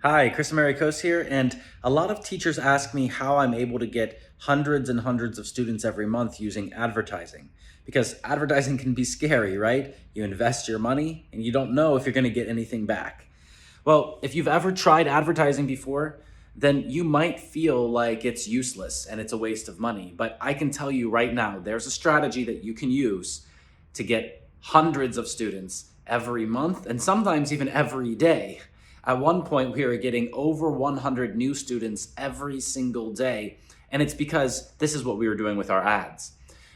Hi, Chris Americos here, and a lot of teachers ask me how I'm able to get hundreds and hundreds of students every month using advertising. Because advertising can be scary, right? You invest your money and you don't know if you're going to get anything back. Well, if you've ever tried advertising before, then you might feel like it's useless and it's a waste of money. But I can tell you right now, there's a strategy that you can use to get hundreds of students every month and sometimes even every day. At one point, we were getting over 100 new students every single day, and it's because this is what we were doing with our ads.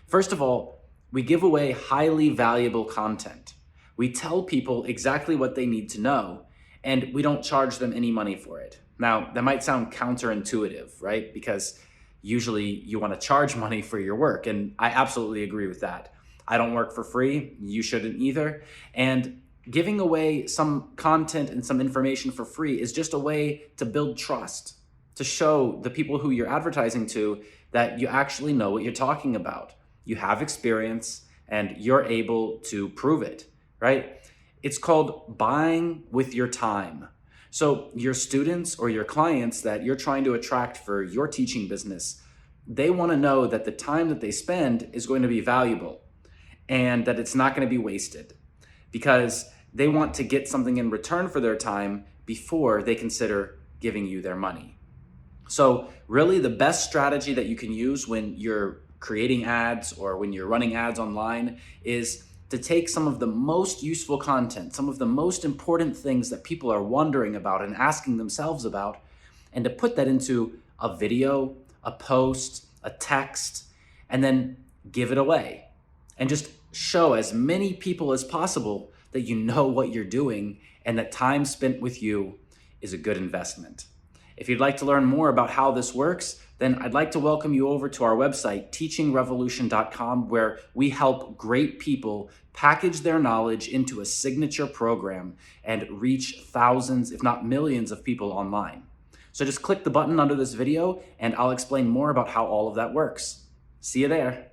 First of all, we give away highly valuable content. We tell people exactly what they need to know, and we don't charge them any money for it. Now, that might sound counterintuitive, right? Because usually you want to charge money for your work, and I absolutely agree with that. I don't work for free, you shouldn't either. And giving away some content and some information for free is just a way to build trust, to show the people who you're advertising to that you actually know what you're talking about. You have experience and you're able to prove it, right? It's called buying with your time. So your students or your clients that you're trying to attract for your teaching business, they want to know that the time that they spend is going to be valuable and that it's not going to be wasted, because they want to get something in return for their time before they consider giving you their money. So really the best strategy that you can use when you're creating ads or when you're running ads online is to take some of the most useful content, some of the most important things that people are wondering about and asking themselves about, and to put that into a video, a post, a text, and then give it away. And just show as many people as possible that you know what you're doing and that time spent with you is a good investment. If you'd like to learn more about how this works, then I'd like to welcome you over to our website, teachingrevolution.com, where we help great people package their knowledge into a signature program and reach thousands, if not millions of people online. So just click the button under this video and I'll explain more about how all of that works. See you there.